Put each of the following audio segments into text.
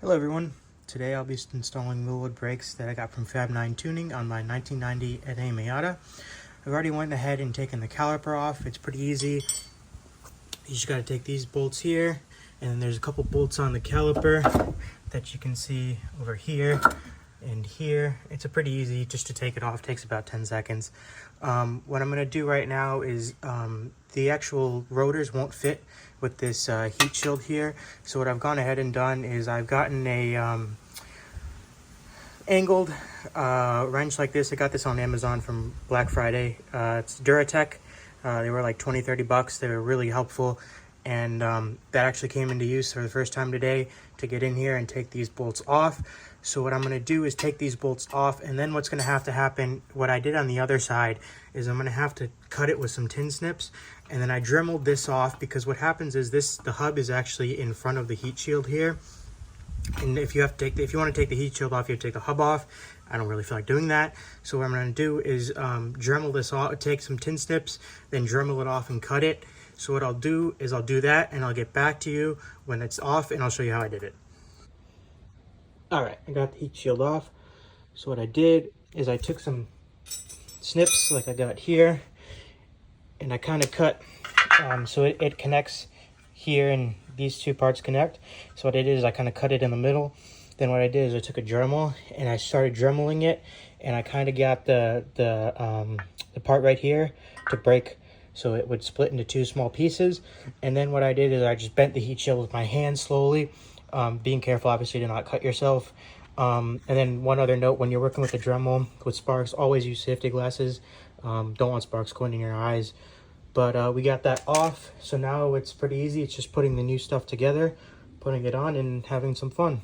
Hello everyone, today I'll be installing Willwood brakes that I got from Fab 9 Tuning on my 1990 NA Miata. I've already went ahead and taken the caliper off. It's pretty easy. You just got to take these bolts here, and then there's a couple bolts on the caliper that you can see over here and here. It's a pretty easy just to take it off. It takes about 10 seconds. What I'm going to do right now is the actual rotors won't fit with this heat shield here. So what I've gone ahead and done is I've gotten a angled wrench like this. I got this on Amazon from Black Friday. It's Duratech. They were like 20-30 bucks. They were really helpful, and that actually came into use for the first time today to get in here and take these bolts off. So what I'm going to do is take these bolts off, and then what's going to happen, what I did on the other side, is I'm going to have to cut it with some tin snips, and then I dremeled this off, because what happens is the hub is actually in front of the heat shield here. And if you want to take the heat shield off, you have to take the hub off. I don't really feel like doing that. So what I'm going to do is dremel this off, take some tin snips, then dremel it off and cut it. So what I'll do is I'll do that, and I'll get back to you when it's off, and I'll show you how I did it. All right, I got the heat shield off. So what I did is I took some snips like I got here, and I kind of cut so it connects here, and these two parts connect. So what I did is I kind of cut it in the middle. Then what I did is I took a Dremel and I started dremeling it, and I kind of got the part right here to break, so it would split into two small pieces. And then what I did is I just bent the heat shield with my hand slowly, being careful obviously to not cut yourself. And then one other note, when you're working with a Dremel with sparks, always use safety glasses. Don't want sparks going in your eyes. But we got that off, so now it's pretty easy. It's just putting the new stuff together, putting it on, and having some fun.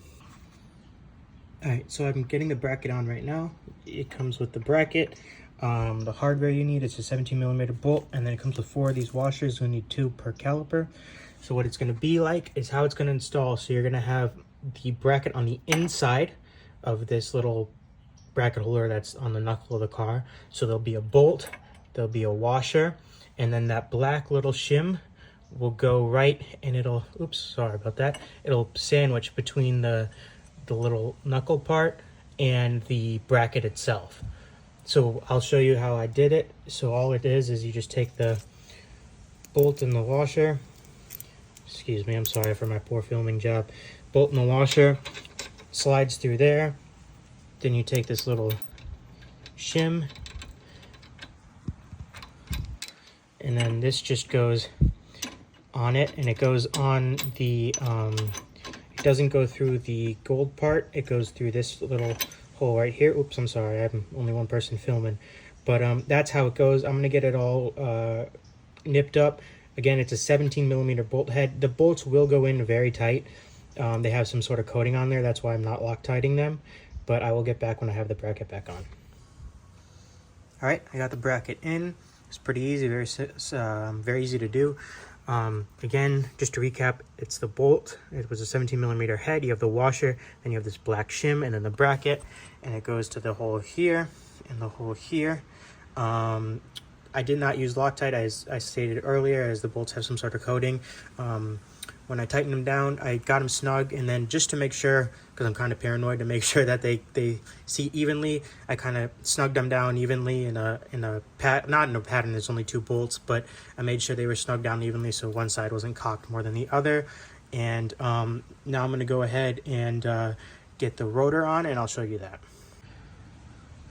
Alright, so I'm getting the bracket on right now. It comes with the bracket, the hardware you need. It's a 17mm bolt, and then it comes with 4 of these washers. We need 2 per caliper. So what it's going to be like is how it's going to install. So you're going to have the bracket on the inside of this little bracket holder that's on the knuckle of the car. So there'll be a bolt, there'll be a washer, and then that black little shim will go right, and it'll, oops, sorry about that, it'll sandwich between the little knuckle part and the bracket itself. So I'll show you how I did it. So all it is you just take the bolt in the washer, excuse me, I'm sorry for my poor filming job, bolt in the washer, slides through there, then you take this little shim, and then this just goes on it, and it goes on the it doesn't go through the gold part, it goes through this little hole right here. Oops, I'm sorry, I'm only one person filming, but that's how it goes. I'm gonna get it all nipped up. Again, it's a 17mm bolt head. The bolts will go in very tight. They have some sort of coating on there, that's why I'm not Loctiting them, but I will get back when I have the bracket back on. All right, I got the bracket in. It's pretty easy, very easy to do. Again, just to recap, it's the bolt. It was a 17mm head. You have the washer, then you have this black shim, and then the bracket, and it goes to the hole here and the hole here. I did not use Loctite, as I stated earlier, as the bolts have some sort of coating. When I tightened them down, I got them snug, and then just to make sure, because I'm kind of paranoid, to make sure that they see evenly, I kind of snugged them down evenly in a not in a pattern. There's only 2 bolts, but I made sure they were snugged down evenly so one side wasn't cocked more than the other. And now I'm going to go ahead and get the rotor on, and I'll show you that.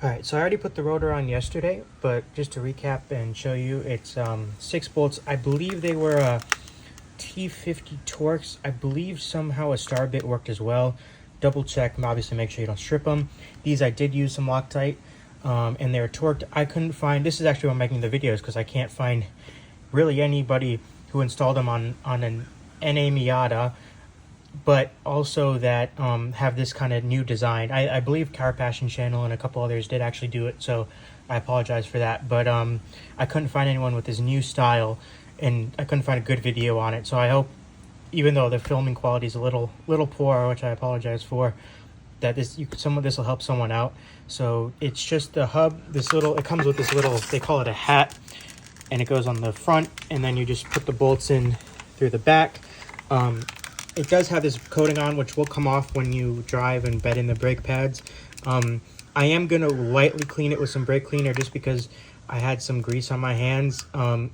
Alright, so I already put the rotor on yesterday, but just to recap and show you, it's 6 bolts. I believe they were T50 Torx. I believe somehow a star bit worked as well. Double check, obviously make sure you don't strip them. These I did use some Loctite, and they're torqued. I couldn't find, this is actually why I'm making the videos, because I can't find really anybody who installed them on an NA Miata, but also that have this kind of new design. I believe Car Passion Channel and a couple others did actually do it, so I apologize for that. But I couldn't find anyone with this new style, and I couldn't find a good video on it. So I hope, even though the filming quality is a little poor, which I apologize for, that this will help someone out. So it's just the hub, it comes with this little, they call it a hat, and it goes on the front, and then you just put the bolts in through the back. it does have this coating on, which will come off when you drive and bed in the brake pads. I am going to lightly clean it with some brake cleaner just because I had some grease on my hands.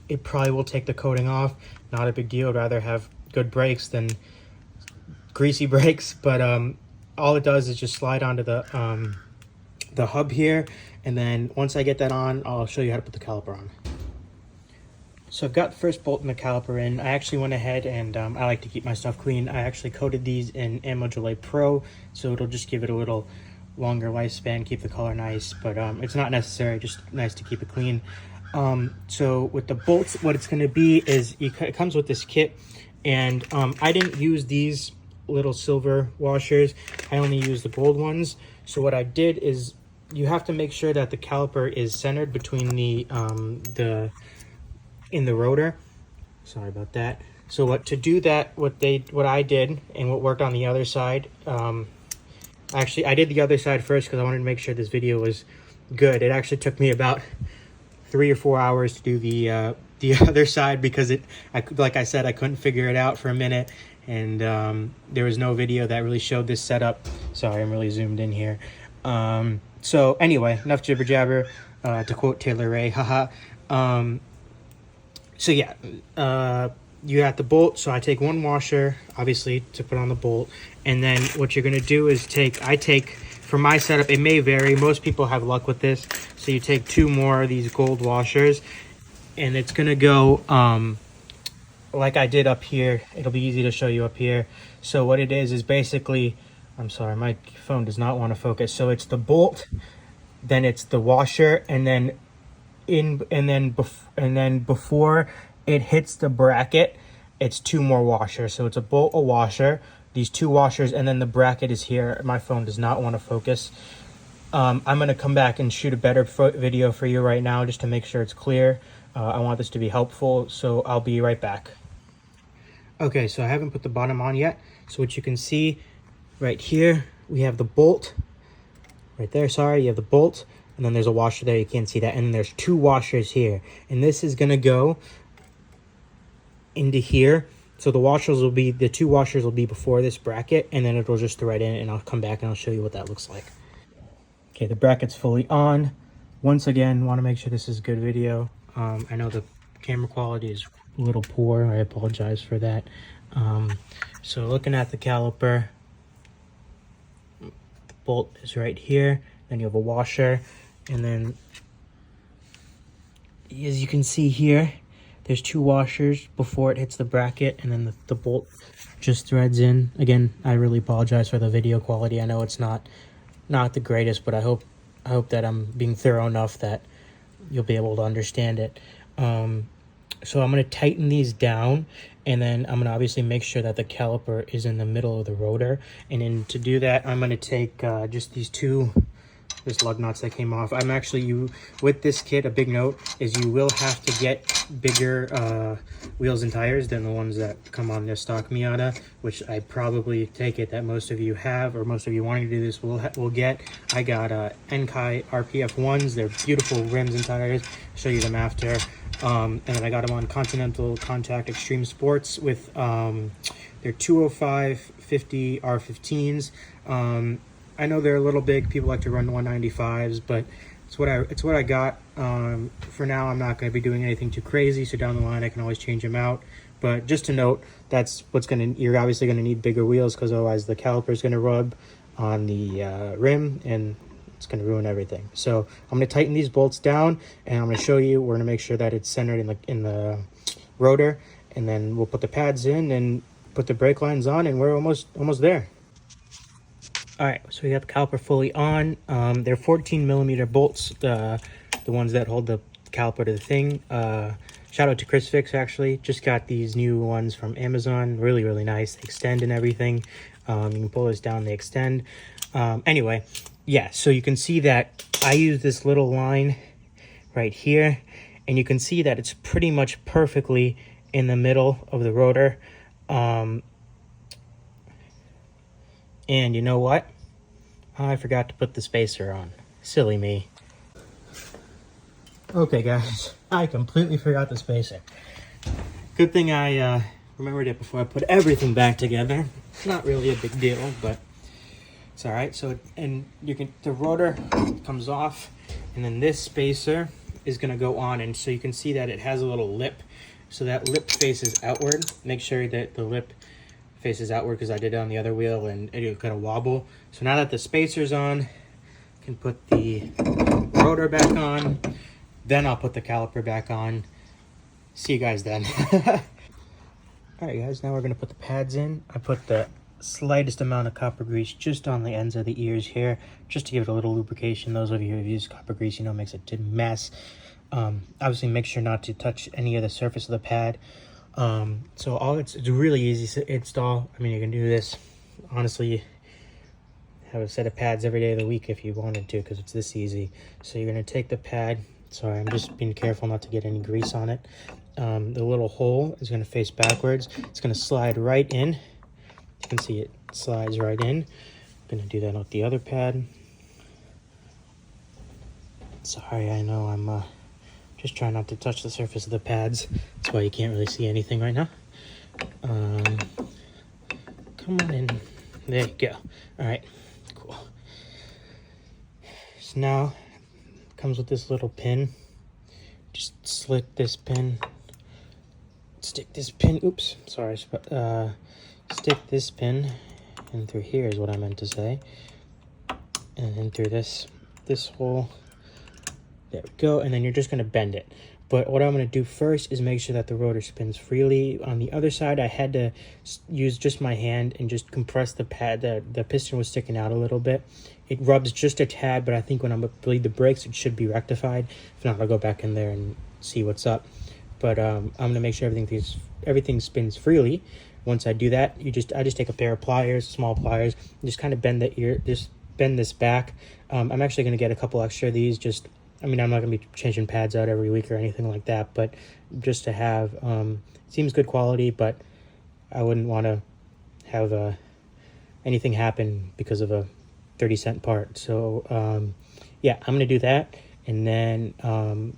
It probably will take the coating off. Not a big deal. I'd rather have good brakes than greasy brakes. But all it does is just slide onto the hub here. And then once I get that on, I'll show you how to put the caliper on. So I've got the first bolt and the caliper in. I actually went ahead and I like to keep my stuff clean. I actually coated these in Amodulate Pro, so it'll just give it a little longer lifespan, keep the color nice, but it's not necessary, just nice to keep it clean. So with the bolts, what it's going to be is it comes with this kit, and I didn't use these little silver washers. I only used the gold ones. So what I did is you have to make sure that the caliper is centered between the in the rotor. Sorry about that. So what I did and what worked on the other side, actually I did the other side first because I wanted to make sure this video was good. It actually took me about 3 or 4 hours to do the other side because like I said, I couldn't figure it out for a minute, and there was no video that really showed this setup. Sorry, I'm really zoomed in here. So anyway, enough jibber jabber, to quote Taylor Ray, haha. So yeah, you got the bolt. So I take one washer, obviously, to put on the bolt. And then what you're going to do is I take, for my setup, it may vary. Most people have luck with this. So you take 2 more of these gold washers. And it's going to go like I did up here. It'll be easy to show you up here. So what it is basically, I'm sorry, my phone does not want to focus. So it's the bolt, then it's the washer, and then before it hits the bracket, it's 2 more washers. So it's a bolt, a washer, these 2 washers, and then the bracket is here. My phone does not want to focus. I'm going to come back and shoot a better video for you right now just to make sure it's clear. I want this to be helpful, so I'll be right back. Okay, so I haven't put the bottom on yet. So what you can see right here, we have the bolt. Right there, sorry, you have the bolt. And then there's a washer there, you can't see that. And then there's 2 washers here. And this is going to go into here. So the 2 washers will be before this bracket, and then it'll just thread in, and I'll come back and I'll show you what that looks like. Okay, the bracket's fully on. Once again, want to make sure this is good video. I know the camera quality is a little poor. I apologize for that. So looking at the caliper, the bolt is right here. Then you have a washer, and then as you can see here, there's 2 washers before it hits the bracket, and then the bolt just threads in. Again, I really apologize for the video quality. I know it's not the greatest, but I hope that I'm being thorough enough that you'll be able to understand it. So I'm going to tighten these down, and then I'm going to obviously make sure that the caliper is in the middle of the rotor. And then to do that, I'm going to take just these 2 lug nuts that came off. I'm actually, with this kit, a big note is you will have to get bigger wheels and tires than the ones that come on the stock Miata, which I probably take it that most of you have, or most of you wanting to do this will get. I got Enkai RPF 1s. They're beautiful rims and tires. I'll show you them after. And then I got them on Continental Contact Extreme Sports with their 205/50 R15s. I know they're a little big. People like to run 195s, but it's what I got. For now, I'm not going to be doing anything too crazy. So down the line, I can always change them out. But just to note, you're obviously going to need bigger wheels, because otherwise the caliper is going to rub on the rim and it's going to ruin everything. So I'm going to tighten these bolts down, and I'm going to show you. We're going to make sure that it's centered in the rotor, and then we'll put the pads in and put the brake lines on, and we're almost there. All right, so we got the caliper fully on. They're 14mm bolts, the ones that hold the caliper to the thing. Shout out to Chris Fix, actually. Just got these new ones from Amazon. Really, really nice. They extend and everything. You can pull this down, they extend. Anyway, yeah, so you can see that I use this little line right here, and you can see that it's pretty much perfectly in the middle of the rotor. And you know what? I forgot to put the spacer on. Silly me. Okay, guys, I completely forgot the spacer. Good thing I remembered it before I put everything back together. Not really a big deal, but it's all right. So, and you can, the rotor comes off, and then this spacer is gonna go on, and so you can see that it has a little lip. So that lip faces outward. Make sure that the lip faces outward, because I did it on the other wheel and it kind of wobble. So now that the spacer's on, I can put the rotor back on, then I'll put the caliper back on. See you guys then. All right, guys, now we're gonna put the pads in. I put the slightest amount of copper grease just on the ends of the ears here, just to give it a little lubrication. Those of you who have used copper grease, you know, it makes a mess. Obviously, make sure not to touch any of the surface of the pad. So it's really easy to install. I mean, you can do this, honestly, have a set of pads every day of the week if you wanted to, because it's this easy. So you're going to take the pad. Sorry, I'm just being careful not to get any grease on it. The little hole is going to face backwards. It's going to slide right in. You can see it slides right in. I'm going to do that with the other pad. Sorry, I know I'm just trying not to touch the surface of the pads. That's why you can't really see anything right now. Come on in. There you go. All right, cool. So now it comes with this little pin. Just slit this pin. Stick this pin. Oops, sorry. Stick this pin in through here is what I meant to say, and then through this hole. There we go, and then you're just going to bend it. But what I'm going to do first is make sure that the rotor spins freely. On the other side, I had to use just my hand and just compress the pad. The piston was sticking out a little bit. It rubs just a tad, but I think when I'm going to bleed the brakes, it should be rectified. If not, I'll go back in there and see what's up. But I'm going to make sure everything spins freely. Once I do that, I just take a pair of pliers, small pliers, and just kind of bend bend this back. I'm actually going to get a couple extra of these. I mean, I'm not going to be changing pads out every week or anything like that, but just to have, seems good quality, but I wouldn't want to have anything happen because of a 30-cent part. So, yeah, I'm going to do that, and then I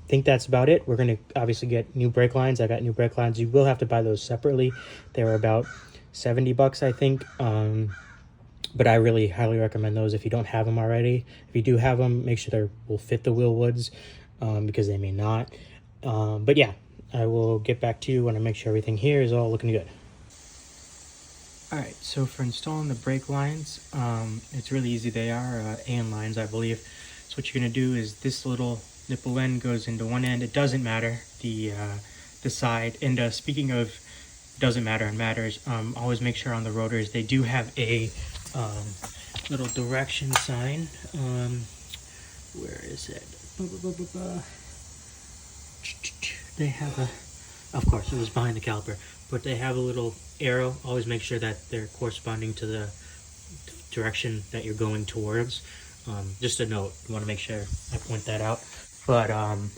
think that's about it. We're going to obviously get new brake lines. I got new brake lines. You will have to buy those separately. They were about $70, I think. But I really highly recommend those if you don't have them already. If you do have them, make sure they will fit the Willwoods, because they may not. But yeah, I will get back to you when I make sure everything here is all looking good. Alright, so for installing the brake lines, it's really easy. They are AN lines, I believe. So what you're going to do is this little nipple end goes into one end. It doesn't matter, the side. And speaking of doesn't matter and matters, always make sure on the rotors they do have a little direction sign. Where is it? They have of course it was behind the caliper, but they have a little arrow. Always make sure that they're corresponding to the direction that you're going towards. Just a note, you want to make sure I point that out. But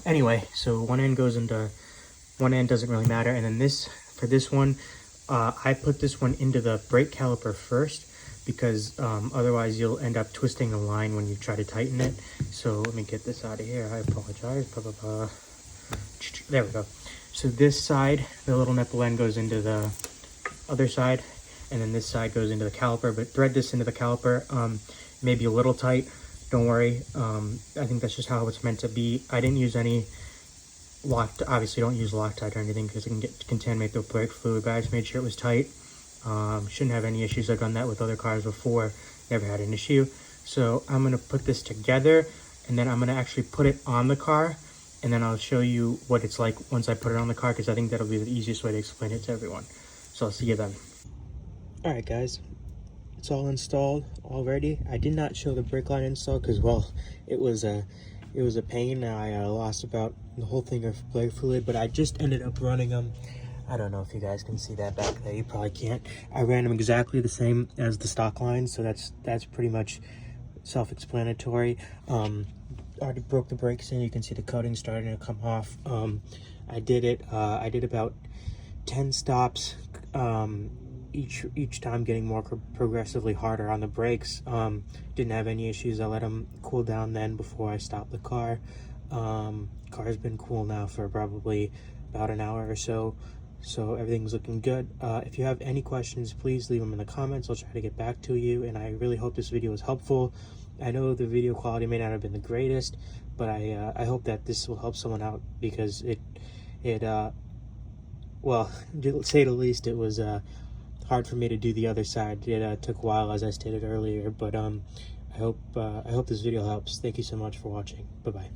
anyway, so one end doesn't really matter, and then for this one, I put this one into the brake caliper first, because otherwise you'll end up twisting the line when you try to tighten it. So let me get this out of here. I apologize. There we go. So this side, the little nipple end goes into the other side, and then this side goes into the caliper. But thread this into the caliper. Maybe a little tight. Don't worry. I think that's just how it's meant to be. I didn't use any obviously don't use Loctite or anything, because it can contaminate the brake fluid, but I just made sure it was tight. Shouldn't have any issues. I've done that with other cars before, never had an issue. So I'm going to put this together, and then I'm going to actually put it on the car, and then I'll show you what it's like once I put it on the car, because I think that'll be the easiest way to explain it to everyone. So I'll see you then. Alright guys, it's all installed already. I did not show the brake line install because, well, it was a pain. I lost about the whole thing of brake fluid, but I just ended up running them. I don't know if you guys can see that back there. You probably can't. I ran them exactly the same as the stock line, so that's pretty much self-explanatory. I already broke the brakes in. You can see the coating starting to come off. I did about 10 stops, each time getting more progressively harder on the brakes. Didn't have any issues. I let them cool down then before I stopped the car. Car's been cool now for probably about an hour or so. So everything's looking good. If you have any questions, please leave them in the comments. I'll try to get back to you, and I really hope this video was helpful. I know the video quality may not have been the greatest, but I hope that this will help someone out, because well, to say the least, it was hard for me to do the other side. It took a while, as I stated earlier, but I hope this video helps. Thank you so much for watching. Bye-bye.